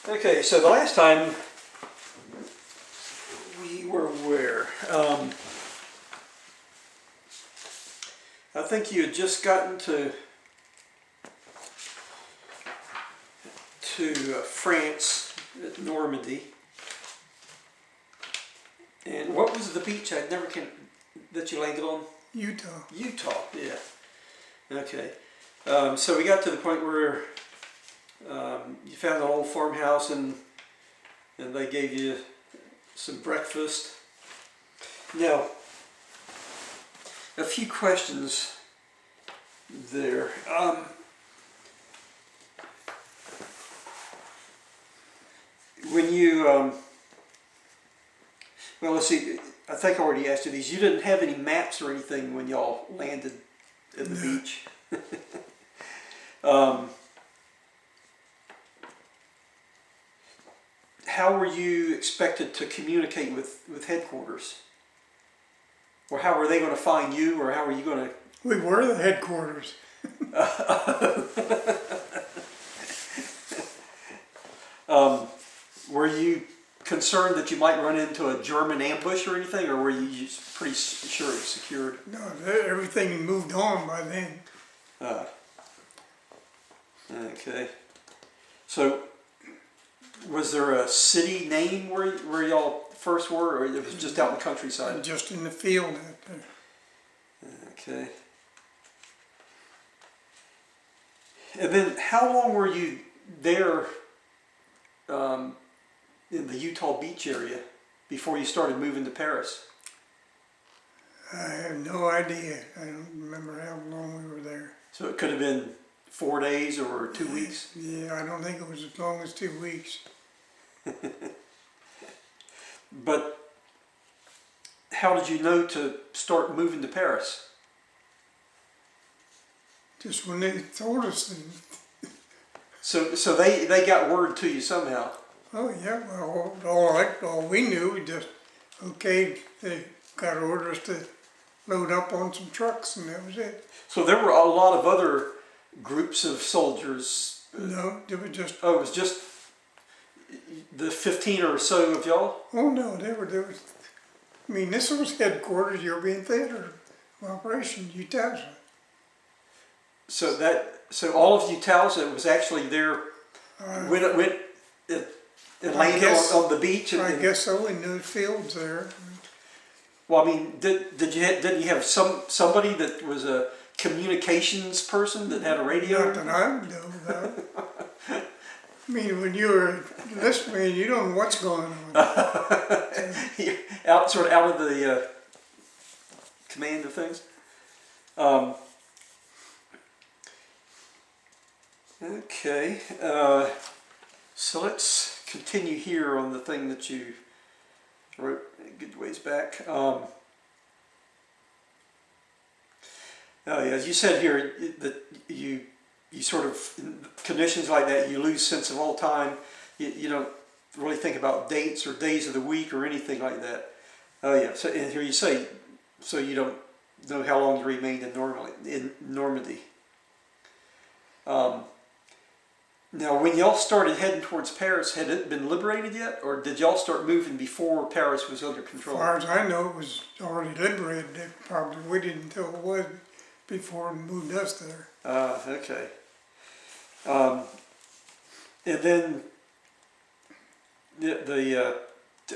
Okay, so the last time we were where? I think you had just gotten to France, at Normandy. And what was the beach that you landed on? Utah. Utah, yeah. Okay. So we got to the point where you found an old farmhouse and they gave you some breakfast. Now, a few questions there. When you, well, let's see, I think I already asked you these. You didn't have any maps or anything when y'all landed at the beach. How were you expected to communicate with headquarters? Or how were they going to find you, or how were you going to... We were the headquarters. Were you concerned that you might run into a German ambush or anything, or were you just pretty sure it was secured? No, everything moved on by then. Okay. So, was there a city name where y'all first were, or it was just out in the countryside? Just in the field out there. Okay. And then, how long were you there in the Utah Beach area before you started moving to Paris? I have no idea. I don't remember how long we were there. So it could have been 4 days or 2 weeks? Yeah, I don't think it was as long as 2 weeks. But how did you know to start moving to Paris? Just when they told us. So they got word to you somehow? Oh yeah, well, all we knew, we just, okay, they got orders to load up on some trucks and that was it. So there were a lot of other groups of soldiers? No, it was just... Oh, it was just the 15 or so of y'all? Oh no, there was, I mean, this was headquarters, European Theater of Operations, Utah. So all of Utah was actually there when it landed on the beach? I guess so, in those fields there. Well, I mean, didn't you have somebody that was a communications person that had a radio? Not that I know about. I mean, when you're listening, you don't know what's going on. You're sort of out of the command of things. Okay, so let's continue here on the thing that you wrote a good ways back. As you said here, that you sort of, in conditions like that, you lose sense of all time. You don't really think about dates or days of the week or anything like that. Oh yeah, so and here you say, so you don't know how long you remained in Normandy. Now, when y'all started heading towards Paris, had it been liberated yet, or did y'all start moving before Paris was under control? As far as I know, it was already liberated. They probably waited until it was before it moved us there. Okay. And then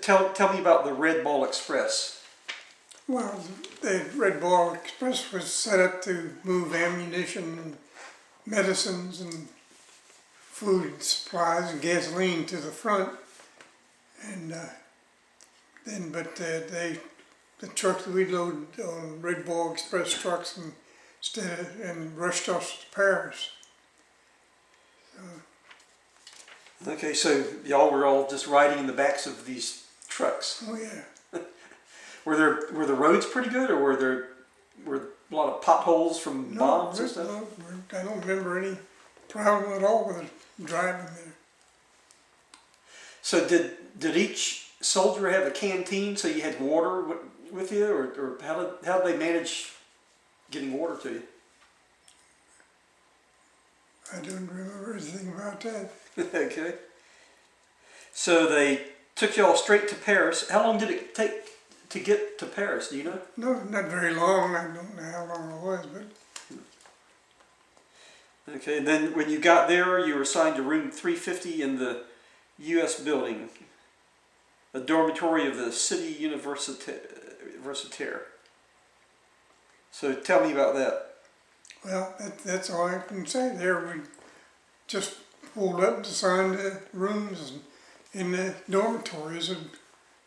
tell me about the Red Ball Express. Well, the Red Ball Express was set up to move ammunition and medicines and food supplies and gasoline to the front, and the trucks we loaded on Red Ball Express trucks and rushed us to Paris. Okay, so y'all were all just riding in the backs of these trucks. Oh yeah. Were the roads pretty good, or were a lot of potholes from bombs and stuff? No, I don't remember any problem at all with driving there. So did each soldier have a canteen, so you had water with you, or how did they manage getting water to you? I don't remember anything about that. Okay. So they took y'all straight to Paris. How long did it take to get to Paris? Do you know? No, not very long. I don't know how long it was, but Okay, and then when you got there, you were assigned to room 350 in the U.S. building, a dormitory of the City Universitaire. So tell me about that. well, that's all I can say. There we just pulled up and assigned rooms in the dormitories of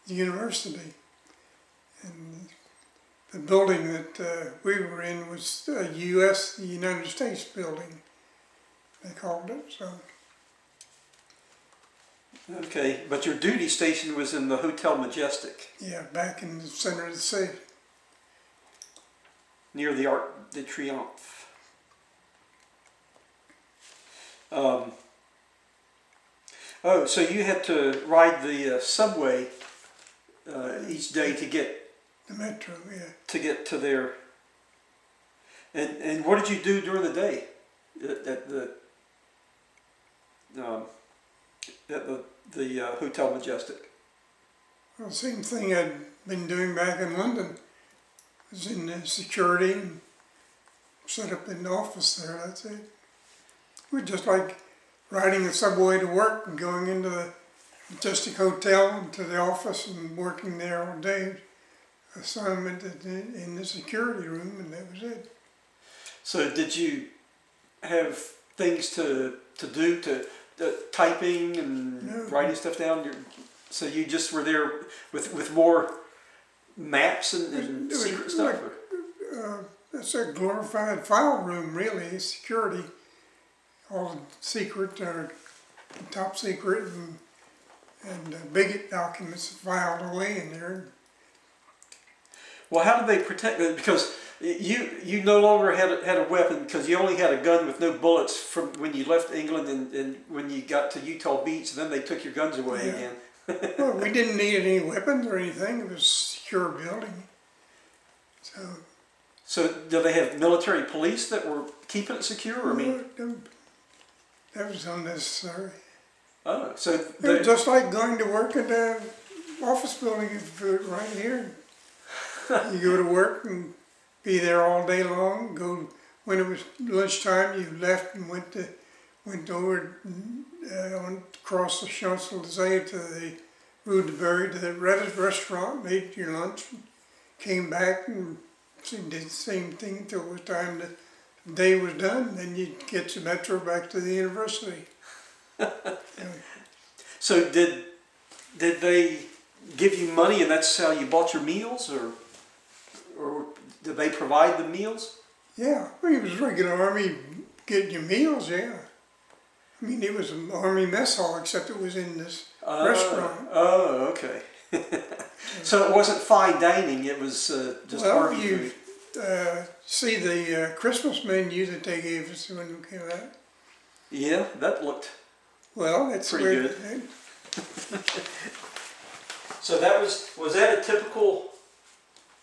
the university. And the building that we were in was the United States building, they called it. So Okay, but your duty station was in the Hotel Majestic, yeah, back in the center of the city. near the Arc de Triomphe. Oh, so you had to ride the subway each day to get The metro, yeah. to their. And what did you do during the day at the Hotel Majestic? Well, same thing I'd been doing back in London. Was in security and set up in the office there, that's it. We're just like riding the subway to work and going into the Majestic Hotel and to the office and working there all day. Assignment in the security room, and that was it. So did you have things to do typing and No. writing stuff down? So you just were there with more maps and It was secret stuff? like, it's a glorified file room, really. Security, all the secret or top secret and bigot documents filed away in there. Well, how did they protect it? Because you no longer had a weapon, because you only had a gun with no bullets from when you left England and when you got to Utah Beach. Then they took your guns away again. Well, we didn't need any weapons or anything. It was a secure building. So do they have military police that were keeping it secure? Or, I mean, that was unnecessary. oh, so It was just like going to work at the office building right here. You go to work and be there all day long. Go when it was lunchtime. You left and went over across the Champs-Élysées to the Rue de Berry to the restaurant. And ate your lunch. And came back and did the same thing until it was time the day was done. Then you'd get your metro back to the university. So did they give you money and that's how you bought your meals, or did they provide the meals? Yeah, well, it was regular Army getting your meals, yeah. I mean, it was an Army mess hall, except it was in this restaurant. Oh, okay. So it wasn't fine dining, it was just Army you food. see the Christmas menu that they gave us when we came out. Yeah, that looked Well, that's pretty where, good. So that was that a typical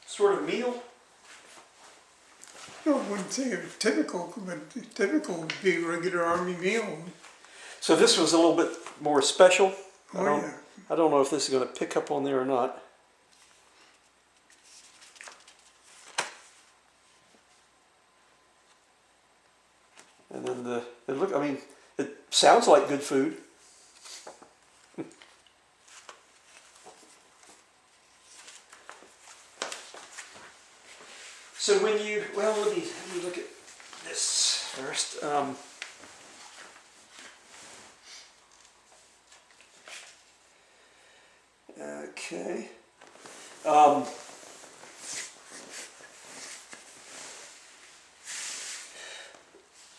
sort of meal? No, I wouldn't say it was typical, but typical would be a regular Army meal. So this was a little bit more special. Oh, yeah. I don't know if this is going to pick up on there or not. And then it sounds like good food. So when you, well, let me look at this first. Okay.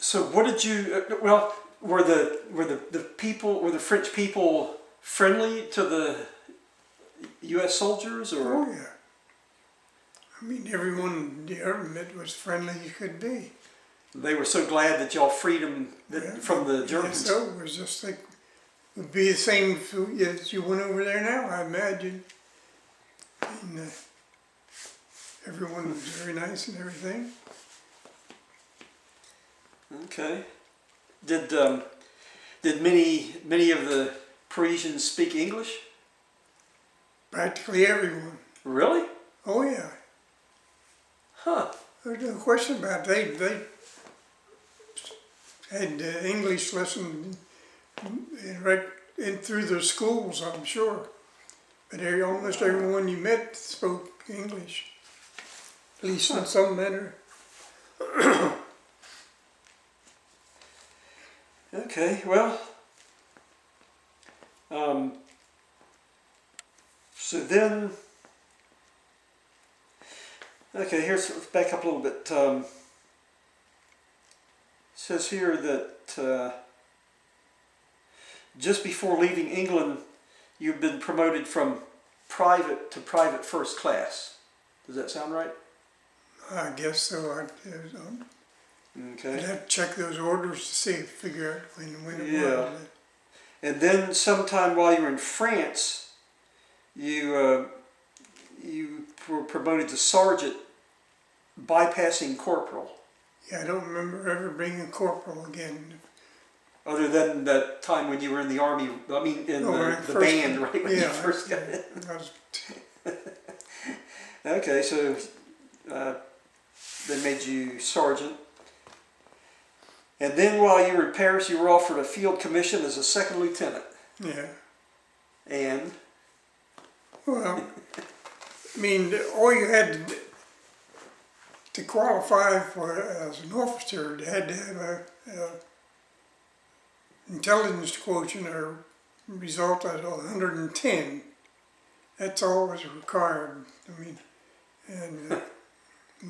So what did you? Well, were the French people friendly to the U.S. soldiers, or? Oh, yeah. I mean, everyone in the government was friendly you could be. They were so glad that y'all freed them from the Germans. So it was just like, it would be the same as you went over there now, I imagine. And everyone was very nice and everything. Okay. Did many of the Parisians speak English? Practically everyone. Really? Oh yeah. Huh. There's no question about it. They had English lesson right in through their schools, I'm sure. But almost everyone you met spoke English, at least in some manner. Okay, well, so then, okay, here's, let's back up a little bit. It says here that just before leaving England, you've been promoted from private to private first class. Does that sound right? I guess so. I'd Okay. have to check those orders to see, figure out when it Yeah. was. And then sometime while you were in France, you were promoted to sergeant, bypassing corporal. Yeah, I don't remember ever being a corporal again. Other than that time when you were in the army, I mean, in the band, right? When you first got in. Okay, so they made you sergeant. And then while you were in Paris, you were offered a field commission as a second lieutenant. Yeah. And? Well, I mean, all you had to qualify for as an officer, you had to have a intelligence quotient or result at 110. That's all was required. I mean, and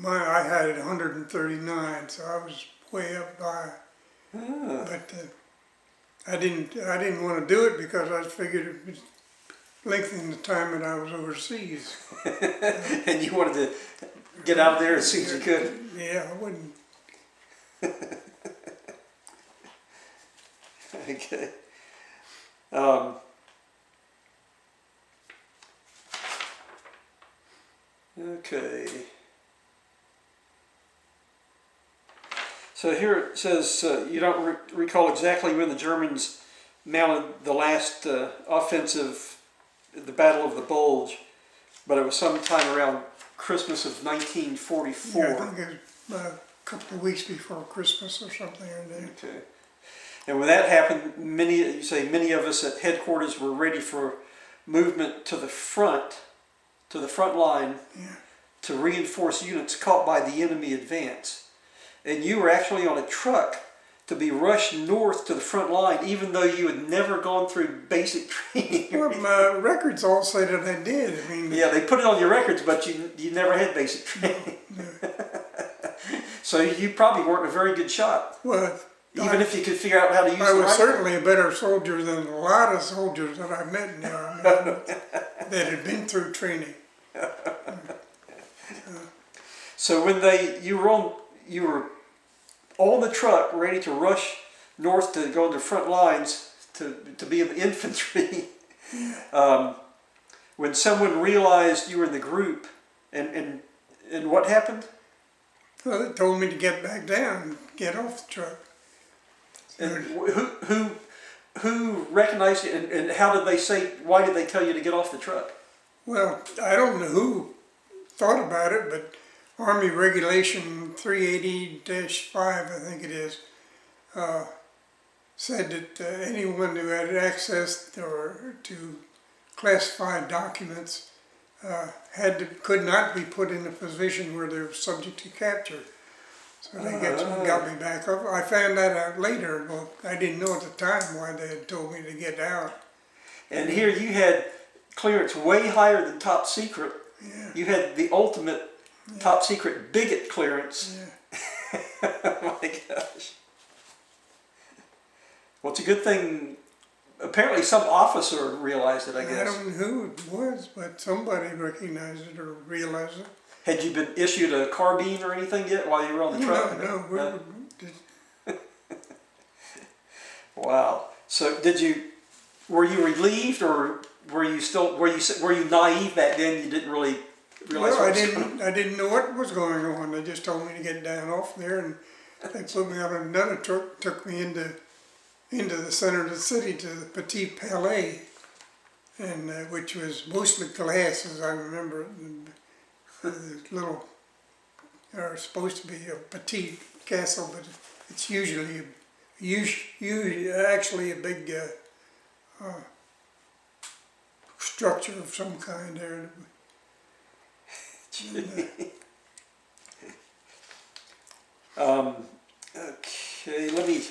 I had it 139, so I was way up by. But I didn't want to do it because I figured it would lengthen the time that I was overseas. And you wanted to get out of there as soon as you could. Yeah, I wouldn't. Okay. Okay. So here it says you don't recall exactly when the Germans mounted the last offensive, the Battle of the Bulge, but it was sometime around Christmas of 1944. Yeah, I think it was a couple of weeks before Christmas or something or that. Okay. And when that happened, many of us at headquarters were ready for movement to the front line, to reinforce units caught by the enemy advance. And you were actually on a truck to be rushed north to the front line, even though you had never gone through basic training. Well, my records all say that I did. I mean, yeah, they put it on your records, but you never had basic training. No. So you probably weren't a very good shot. Well, Even if you could figure out how to use I the was rifle. Certainly a better soldier than a lot of soldiers that I met in the army that had been through training. So when you were on the truck ready to rush north to go on the front lines to be in the infantry, when someone realized you were in the group, and what happened? Well, they told me to get back down, get off the truck. And who recognized you, and how did they say? Why did they tell you to get off the truck? Well, I don't know who thought about it, but Army Regulation 380-5, I think it is, said that anyone who had access to classified documents could not be put in a position where they were subject to capture. So they got me back up. I found that out later. Well, I didn't know at the time why they had told me to get out. And here you had clearance way higher than top secret. Yeah. You had the ultimate top secret bigot clearance. Yeah. Oh my gosh. Well, it's a good thing. Apparently some officer realized it, I guess. I don't know who it was, but somebody recognized it or realized it. Had you been issued a carbine or anything yet while you were on the truck? No. Wow. So were you relieved, or were you naive back then? You didn't really realize Well, what was going on? I didn't know what was going on. They just told me to get down off there, and they put me on another truck, took me into into the center of the city to the Petit Palais, and which was mostly glass, as I remember it. And the little, are supposed to be a petite castle, but it's usually actually a big structure of some kind there. And, Okay, let me